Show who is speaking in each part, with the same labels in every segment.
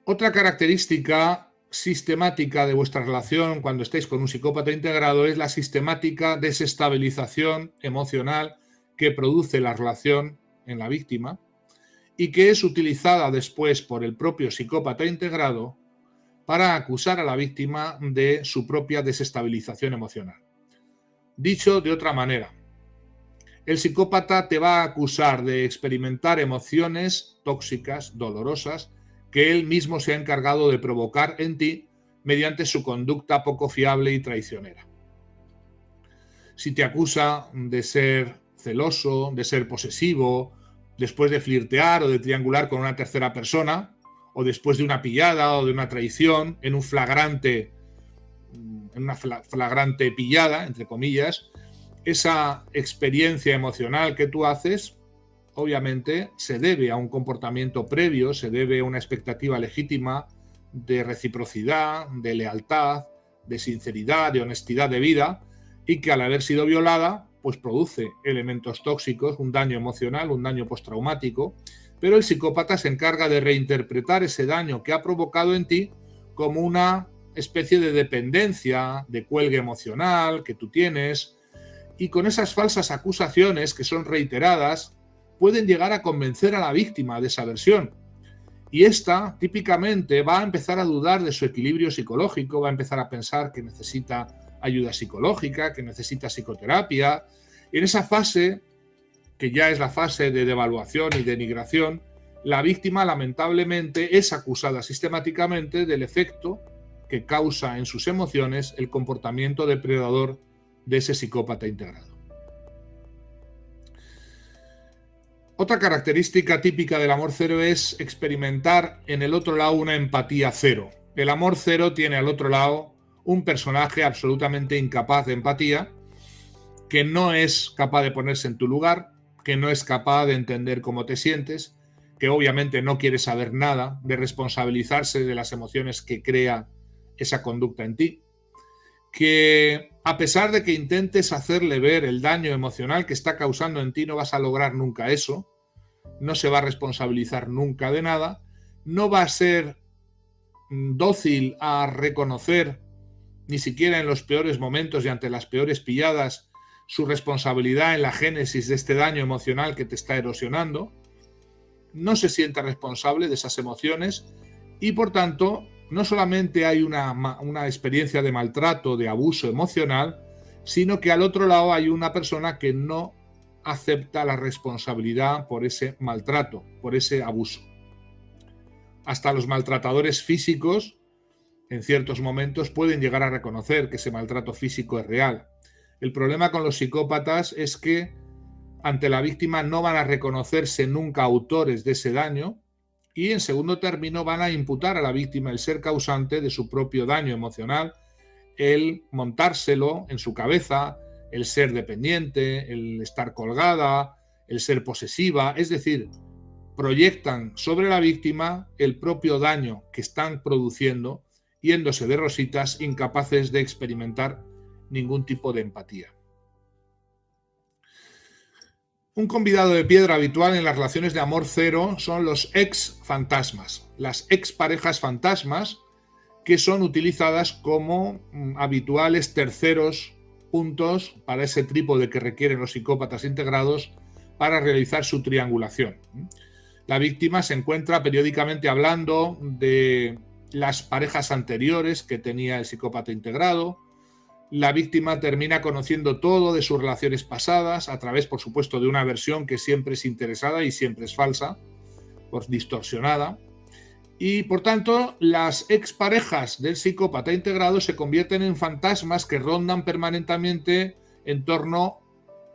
Speaker 1: Otra característica sistemática de vuestra relación cuando estáis con un psicópata integrado es la sistemática desestabilización emocional que produce la relación en la víctima y que es utilizada después por el propio psicópata integrado para acusar a la víctima de su propia desestabilización emocional. Dicho de otra manera, el psicópata te va a acusar de experimentar emociones tóxicas, dolorosas, que él mismo se ha encargado de provocar en ti mediante su conducta poco fiable y traicionera. Si te acusa de ser celoso, de ser posesivo, después de flirtear o de triangular con una tercera persona, o después de una pillada o de una traición, en una flagrante pillada, entre comillas, esa experiencia emocional que tú haces, obviamente, se debe a un comportamiento previo, se debe a una expectativa legítima de reciprocidad, de lealtad, de sinceridad, de honestidad de vida, y que al haber sido violada, pues produce elementos tóxicos, un daño emocional, un daño postraumático, pero el psicópata se encarga de reinterpretar ese daño que ha provocado en ti como una especie de dependencia, de cuelgue emocional que tú tienes, y con esas falsas acusaciones que son reiteradas pueden llegar a convencer a la víctima de esa versión. Y esta típicamente va a empezar a dudar de su equilibrio psicológico, va a empezar a pensar que necesita ayuda psicológica, que necesita psicoterapia. Y en esa fase, que ya es la fase de devaluación y denigración, la víctima lamentablemente es acusada sistemáticamente del efecto que causa en sus emociones el comportamiento depredador de ese psicópata integrado. Otra característica típica del amor cero es experimentar en el otro lado una empatía cero. El amor cero tiene al otro lado un personaje absolutamente incapaz de empatía, que no es capaz de ponerse en tu lugar, que no es capaz de entender cómo te sientes, que obviamente no quiere saber nada, de responsabilizarse de las emociones que crea esa conducta en ti, que a pesar de que intentes hacerle ver el daño emocional que está causando en ti, no vas a lograr nunca eso, no se va a responsabilizar nunca de nada, no va a ser dócil a reconocer, ni siquiera en los peores momentos y ante las peores pilladas, su responsabilidad en la génesis de este daño emocional que te está erosionando, no se siente responsable de esas emociones y por tanto no solamente hay una experiencia de maltrato, de abuso emocional, sino que al otro lado hay una persona que no acepta la responsabilidad por ese maltrato, por ese abuso. Hasta los maltratadores físicos, en ciertos momentos, pueden llegar a reconocer que ese maltrato físico es real. El problema con los psicópatas es que ante la víctima no van a reconocerse nunca autores de ese daño y en segundo término van a imputar a la víctima el ser causante de su propio daño emocional, el montárselo en su cabeza, el ser dependiente, el estar colgada, el ser posesiva, es decir, proyectan sobre la víctima el propio daño que están produciendo, yéndose de rositas, incapaces de experimentar ningún tipo de empatía. Un convidado de piedra habitual en las relaciones de amor cero son los ex fantasmas, las ex parejas fantasmas que son utilizadas como habituales terceros puntos para ese trípode que requieren los psicópatas integrados para realizar su triangulación. La víctima se encuentra periódicamente hablando de las parejas anteriores que tenía el psicópata integrado. La víctima termina conociendo todo de sus relaciones pasadas a través, por supuesto, de una versión que siempre es interesada y siempre es falsa, pues distorsionada. Y, por tanto, las exparejas del psicópata integrado se convierten en fantasmas que rondan permanentemente en torno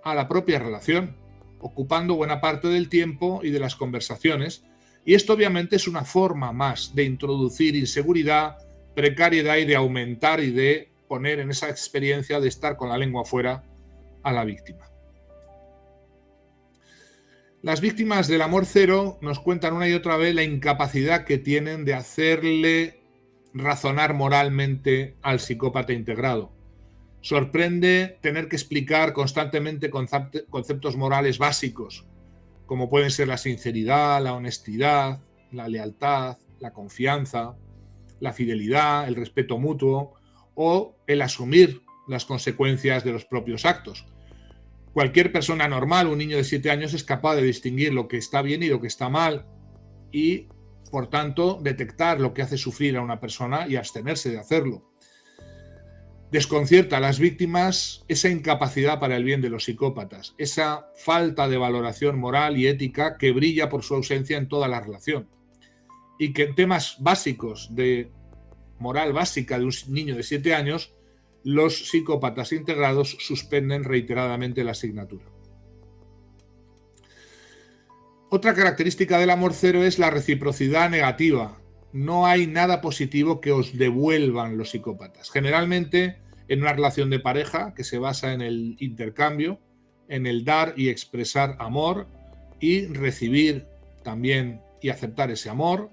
Speaker 1: a la propia relación, ocupando buena parte del tiempo y de las conversaciones. Y esto obviamente es una forma más de introducir inseguridad, precariedad y de aumentar y de poner en esa experiencia de estar con la lengua afuera a la víctima. Las víctimas del amor cero nos cuentan una y otra vez la incapacidad que tienen de hacerle razonar moralmente al psicópata integrado. Sorprende tener que explicar constantemente conceptos morales básicos, como pueden ser la sinceridad, la honestidad, la lealtad, la confianza, la fidelidad, el respeto mutuo o el asumir las consecuencias de los propios actos. Cualquier persona normal, un niño de 7 años, es capaz de distinguir lo que está bien y lo que está mal y, por tanto, detectar lo que hace sufrir a una persona y abstenerse de hacerlo. Desconcierta a las víctimas esa incapacidad para el bien de los psicópatas, esa falta de valoración moral y ética que brilla por su ausencia en toda la relación, y que en temas básicos de moral básica de un niño de 7 años, los psicópatas integrados suspenden reiteradamente la asignatura. Otra característica del amor cero es la reciprocidad negativa. No hay nada positivo que os devuelvan los psicópatas. Generalmente, en una relación de pareja que se basa en el intercambio, en el dar y expresar amor y recibir también y aceptar ese amor,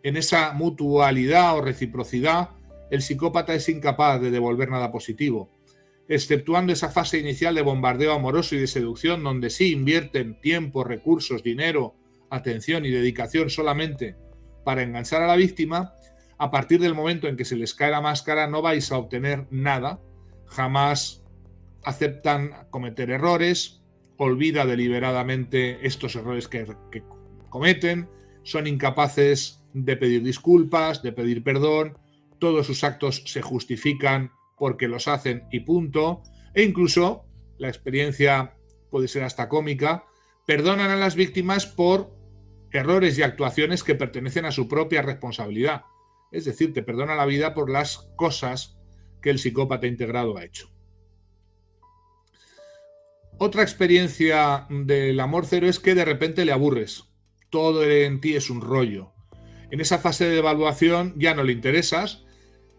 Speaker 1: en esa mutualidad o reciprocidad, el psicópata es incapaz de devolver nada positivo, exceptuando esa fase inicial de bombardeo amoroso y de seducción, donde sí invierten tiempo, recursos, dinero, atención y dedicación solamente para enganchar a la víctima. A partir del momento en que se les cae la máscara no vais a obtener nada, jamás aceptan cometer errores, olvida deliberadamente estos errores que cometen, son incapaces de pedir disculpas, de pedir perdón, todos sus actos se justifican porque los hacen y punto, e incluso, la experiencia puede ser hasta cómica, perdonan a las víctimas por errores y actuaciones que pertenecen a su propia responsabilidad. Es decir, te perdona la vida por las cosas que el psicópata integrado ha hecho. Otra experiencia del amor cero es que de repente le aburres. Todo en ti es un rollo. En esa fase de evaluación ya no le interesas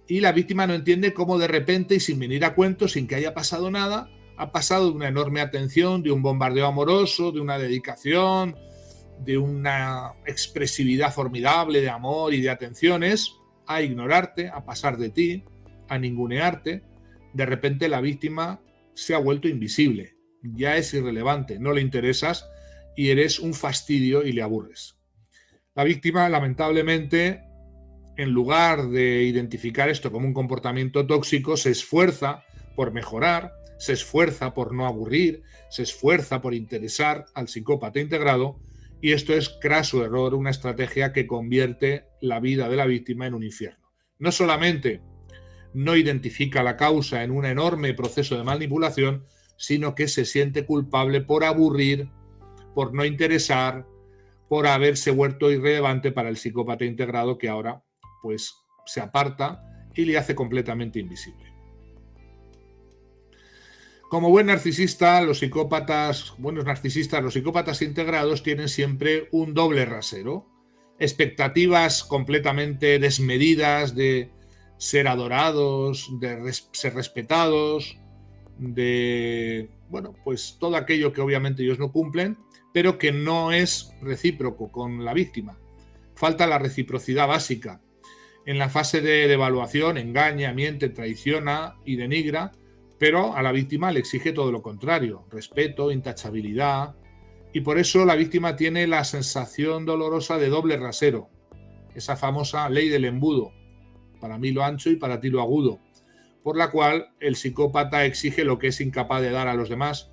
Speaker 1: y la víctima no entiende cómo de repente y sin venir a cuento, sin que haya pasado nada, ha pasado de una enorme atención, de un bombardeo amoroso, de una dedicación, de una expresividad formidable de amor y de atenciones, a ignorarte, a pasar de ti, a ningunearte. De repente la víctima se ha vuelto invisible, ya es irrelevante, no le interesas y eres un fastidio y le aburres. La víctima, lamentablemente, en lugar de identificar esto como un comportamiento tóxico, se esfuerza por mejorar, se esfuerza por no aburrir, se esfuerza por interesar al psicópata integrado, y esto es craso error, una estrategia que convierte la vida de la víctima en un infierno. No solamente no identifica la causa en un enorme proceso de manipulación, sino que se siente culpable por aburrir, por no interesar, por haberse vuelto irrelevante para el psicópata integrado, que ahora pues se aparta y le hace completamente invisible. Como buen narcisista, los psicópatas integrados tienen siempre un doble rasero. Expectativas completamente desmedidas de ser adorados, de ser respetados, de, pues todo aquello que obviamente ellos no cumplen, pero que no es recíproco con la víctima. Falta la reciprocidad básica. En la fase de evaluación engaña, miente, traiciona y denigra, pero a la víctima le exige todo lo contrario, respeto, intachabilidad, y por eso la víctima tiene la sensación dolorosa de doble rasero, esa famosa ley del embudo, para mí lo ancho y para ti lo agudo, por la cual el psicópata exige lo que es incapaz de dar a los demás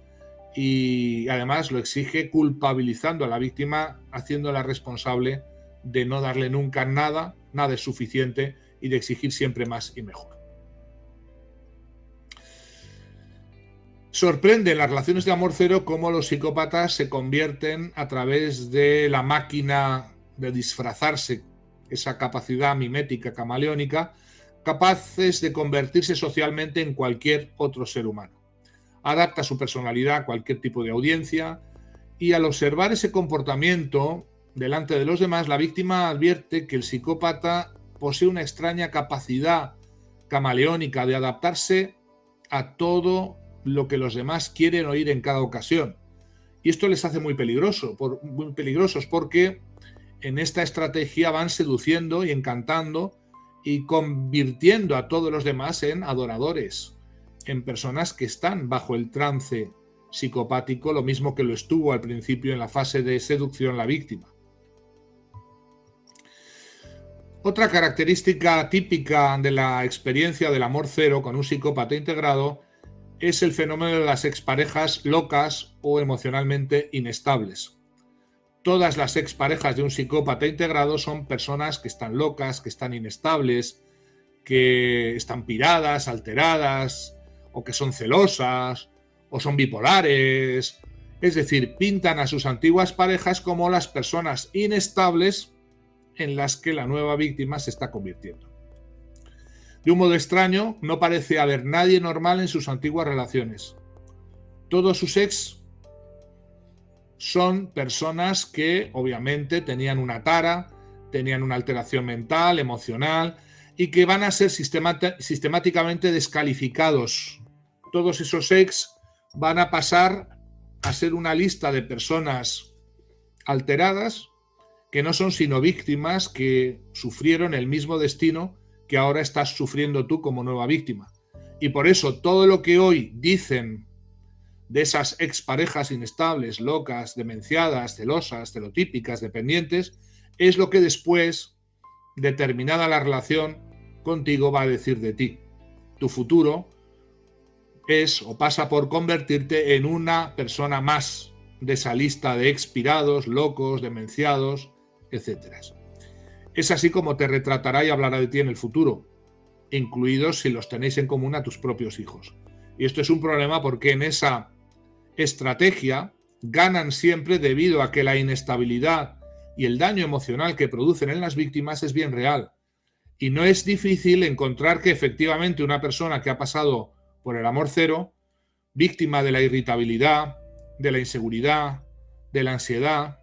Speaker 1: y además lo exige culpabilizando a la víctima, haciéndola responsable de no darle nunca nada es suficiente y de exigir siempre más y mejor. Sorprende en las relaciones de amor cero cómo los psicópatas se convierten a través de la máquina de disfrazarse, esa capacidad mimética, camaleónica, capaces de convertirse socialmente en cualquier otro ser humano. Adapta su personalidad a cualquier tipo de audiencia y al observar ese comportamiento delante de los demás, la víctima advierte que el psicópata posee una extraña capacidad camaleónica de adaptarse a todo lo que los demás quieren oír en cada ocasión. Y esto les hace muy peligrosos porque en esta estrategia van seduciendo y encantando y convirtiendo a todos los demás en adoradores, en personas que están bajo el trance psicopático, lo mismo que lo estuvo al principio en la fase de seducción la víctima. Otra característica típica de la experiencia del amor cero con un psicópata integrado es el fenómeno de las exparejas locas o emocionalmente inestables. Todas las exparejas de un psicópata integrado son personas que están locas, que están inestables, que están piradas, alteradas, o que son celosas, o son bipolares. Es decir, pintan a sus antiguas parejas como las personas inestables en las que la nueva víctima se está convirtiendo. De un modo extraño, no parece haber nadie normal en sus antiguas relaciones. Todos sus ex son personas que obviamente tenían una tara, tenían una alteración mental, emocional, y que van a ser sistemáticamente descalificados. Todos esos ex van a pasar a ser una lista de personas alteradas que no son sino víctimas que sufrieron el mismo destino que ahora estás sufriendo tú como nueva víctima. Y por eso todo lo que hoy dicen de esas exparejas inestables, locas, demenciadas, celosas, celotípicas, dependientes, es lo que después, determinada la relación contigo, va a decir de ti. Tu futuro es o pasa por convertirte en una persona más de esa lista de expirados, locos, demenciados, etc. Es así como te retratará y hablará de ti en el futuro, incluidos si los tenéis en común a tus propios hijos. Y esto es un problema porque en esa estrategia ganan siempre debido a que la inestabilidad y el daño emocional que producen en las víctimas es bien real. Y no es difícil encontrar que efectivamente una persona que ha pasado por el amor cero, víctima de la irritabilidad, de la inseguridad, de la ansiedad,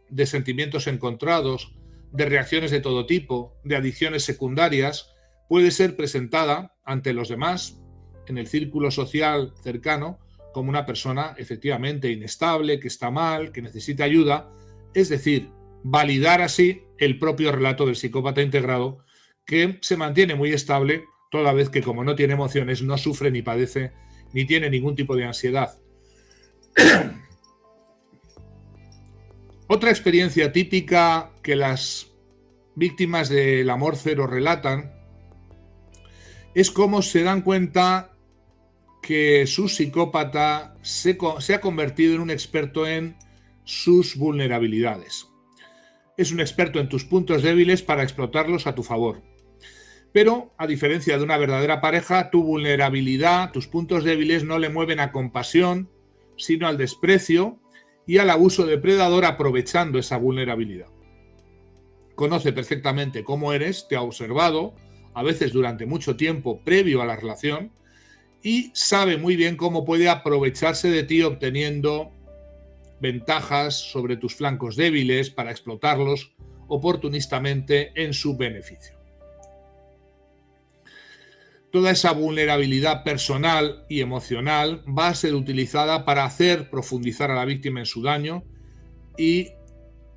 Speaker 1: de sentimientos encontrados, de reacciones de todo tipo, de adicciones secundarias, puede ser presentada ante los demás, en el círculo social cercano, como una persona efectivamente inestable, que está mal, que necesita ayuda, es decir, validar así el propio relato del psicópata integrado, que se mantiene muy estable toda vez que, como no tiene emociones, no sufre ni padece ni tiene ningún tipo de ansiedad. Otra experiencia típica que las víctimas del amor cero relatan es cómo se dan cuenta que su psicópata se ha convertido en un experto en sus vulnerabilidades. Es un experto en tus puntos débiles para explotarlos a tu favor. Pero, a diferencia de una verdadera pareja, tu vulnerabilidad, tus puntos débiles no le mueven a compasión, sino al desprecio y al abuso depredador aprovechando esa vulnerabilidad. Conoce perfectamente cómo eres, te ha observado, a veces durante mucho tiempo previo a la relación, y sabe muy bien cómo puede aprovecharse de ti obteniendo ventajas sobre tus flancos débiles para explotarlos oportunistamente en su beneficio. Toda esa vulnerabilidad personal y emocional va a ser utilizada para hacer profundizar a la víctima en su daño y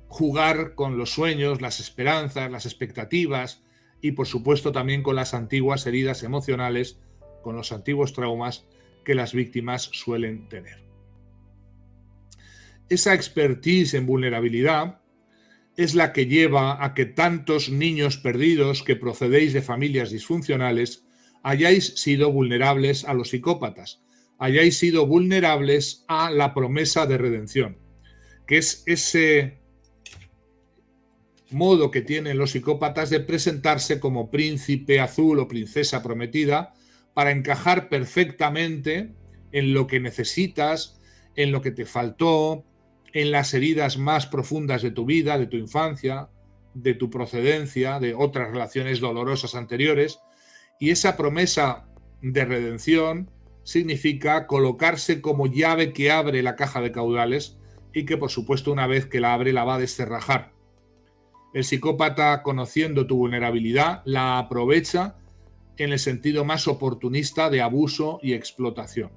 Speaker 1: jugar con los sueños, las esperanzas, las expectativas y por supuesto también con las antiguas heridas emocionales, con los antiguos traumas que las víctimas suelen tener. Esa expertise en vulnerabilidad es la que lleva a que tantos niños perdidos que procedéis de familias disfuncionales hayáis sido vulnerables a los psicópatas, hayáis sido vulnerables a la promesa de redención, que es ese modo que tienen los psicópatas de presentarse como príncipe azul o princesa prometida para encajar perfectamente en lo que necesitas, en lo que te faltó, en las heridas más profundas de tu vida, de tu infancia, de tu procedencia, de otras relaciones dolorosas anteriores. Y esa promesa de redención significa colocarse como llave que abre la caja de caudales y que, por supuesto, una vez que la abre, la va a descerrajar. El psicópata, conociendo tu vulnerabilidad, la aprovecha en el sentido más oportunista de abuso y explotación.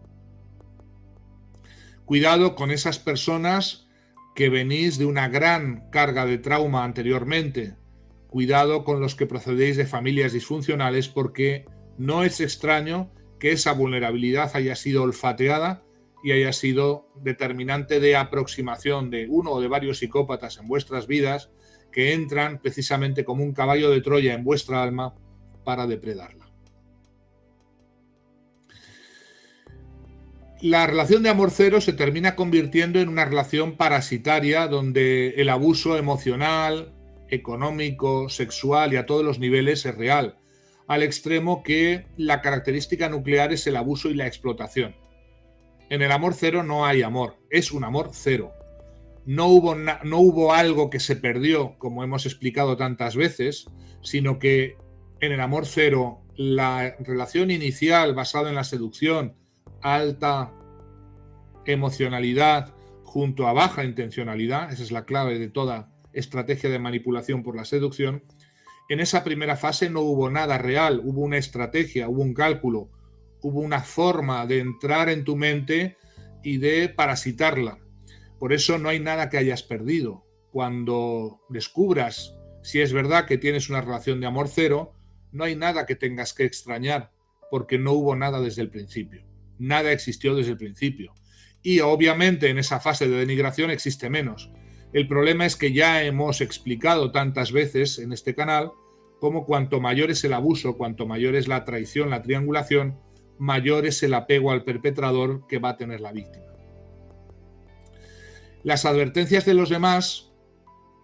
Speaker 1: Cuidado con esas personas que venís de una gran carga de trauma anteriormente. Cuidado con los que procedéis de familias disfuncionales, porque no es extraño que esa vulnerabilidad haya sido olfateada y haya sido determinante de aproximación de uno o de varios psicópatas en vuestras vidas que entran precisamente como un caballo de Troya en vuestra alma para depredarla. La relación de amor cero se termina convirtiendo en una relación parasitaria donde el abuso emocional, económico, sexual y a todos los niveles es real, al extremo que la característica nuclear es el abuso y la explotación. En el amor cero no hay amor, es un amor cero. No hubo algo que se perdió, como hemos explicado tantas veces, sino que en el amor cero la relación inicial basada en la seducción, alta emocionalidad junto a baja intencionalidad, esa es la clave de toda estrategia de manipulación por la seducción. En esa primera fase no hubo nada real, hubo una estrategia, hubo un cálculo, hubo una forma de entrar en tu mente y de parasitarla. Por eso no hay nada que hayas perdido. Cuando descubras si es verdad que tienes una relación de amor cero, no hay nada que tengas que extrañar, porque no hubo nada desde el principio. Nada existió desde el principio. Y obviamente en esa fase de denigración existe menos. El problema es que ya hemos explicado tantas veces en este canal cómo cuanto mayor es el abuso, cuanto mayor es la traición, la triangulación, mayor es el apego al perpetrador que va a tener la víctima. Las advertencias de los demás,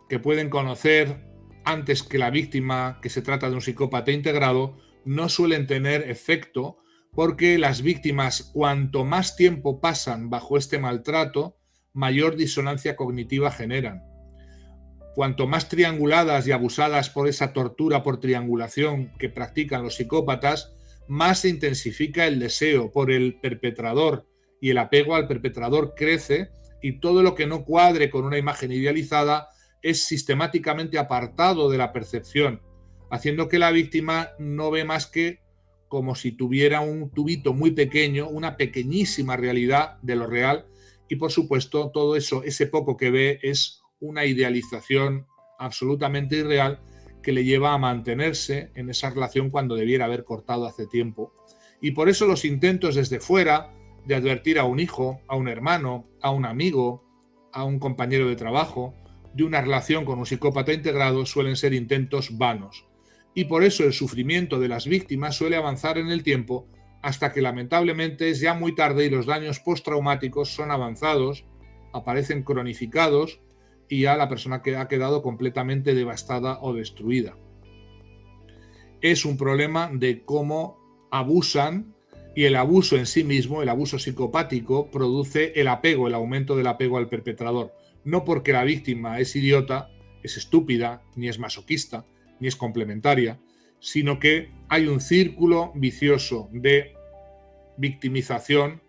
Speaker 1: que pueden conocer antes que la víctima que se trata de un psicópata integrado, no suelen tener efecto porque las víctimas, cuanto más tiempo pasan bajo este maltrato, mayor disonancia cognitiva generan. Cuanto más trianguladas y abusadas por esa tortura por triangulación que practican los psicópatas, más se intensifica el deseo por el perpetrador y el apego al perpetrador crece, y todo lo que no cuadre con una imagen idealizada es sistemáticamente apartado de la percepción, haciendo que la víctima no ve más que como si tuviera un tubito muy pequeño, una pequeñísima realidad de lo real, y por supuesto todo eso, ese poco que ve, es una idealización absolutamente irreal que le lleva a mantenerse en esa relación cuando debiera haber cortado hace tiempo. Y por eso los intentos desde fuera de advertir a un hijo, a un hermano, a un amigo, a un compañero de trabajo, de una relación con un psicópata integrado suelen ser intentos vanos. Y por eso el sufrimiento de las víctimas suele avanzar en el tiempo hasta que lamentablemente es ya muy tarde y los daños postraumáticos son avanzados, aparecen cronificados y ya la persona ha quedado completamente devastada o destruida. Es un problema de cómo abusan, y el abuso en sí mismo, el abuso psicopático, produce el apego, el aumento del apego al perpetrador. No porque la víctima es idiota, es estúpida, ni es masoquista, ni es complementaria, sino que hay un círculo vicioso de victimización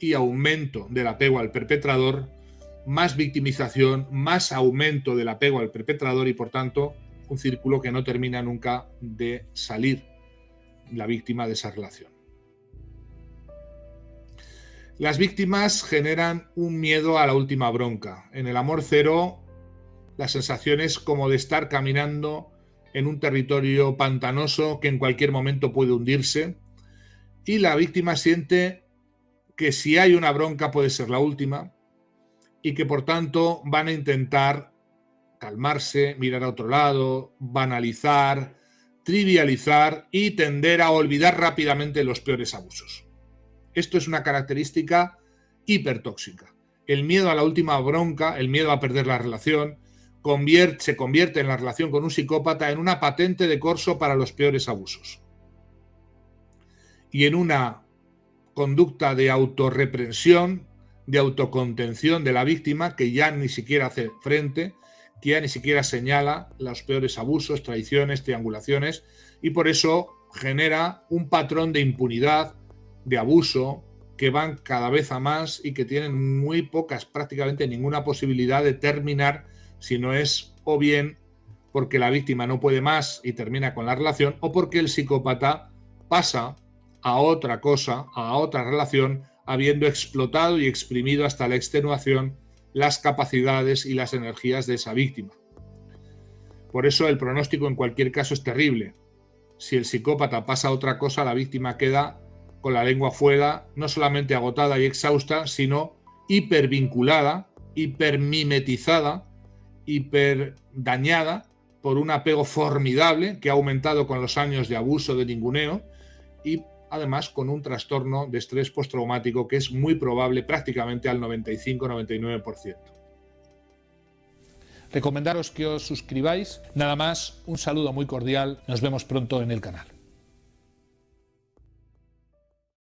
Speaker 1: y aumento del apego al perpetrador, más victimización, más aumento del apego al perpetrador y por tanto un círculo que no termina nunca de salir la víctima de esa relación. Las víctimas generan un miedo a la última bronca. En el amor cero, la sensación es como de estar caminando en un territorio pantanoso que en cualquier momento puede hundirse, y la víctima siente que si hay una bronca puede ser la última y que por tanto van a intentar calmarse, mirar a otro lado, banalizar, trivializar y tender a olvidar rápidamente los peores abusos. Esto es una característica hipertóxica. El miedo a la última bronca, el miedo a perder la relación, se convierte en la relación con un psicópata en una patente de corso para los peores abusos. Y en una conducta de autorreprensión, de autocontención de la víctima, que ya ni siquiera hace frente, que ya ni siquiera señala los peores abusos, traiciones, triangulaciones, y por eso genera un patrón de impunidad, de abuso, que van cada vez a más y que tienen muy pocas, prácticamente ninguna posibilidad de terminar, si no es o bien porque la víctima no puede más y termina con la relación, o porque el psicópata pasa a otra cosa, a otra relación, habiendo explotado y exprimido hasta la extenuación las capacidades y las energías de esa víctima. Por eso el pronóstico en cualquier caso es terrible. Si el psicópata pasa a otra cosa, la víctima queda con la lengua fuera, no solamente agotada y exhausta, sino hipervinculada, hipermimetizada hiper dañada por un apego formidable que ha aumentado con los años de abuso de ninguneo y además con un trastorno de estrés postraumático que es muy probable prácticamente al 95-99%.
Speaker 2: Recomendaros que os suscribáis. Nada más, un saludo muy cordial. Nos vemos pronto en el canal.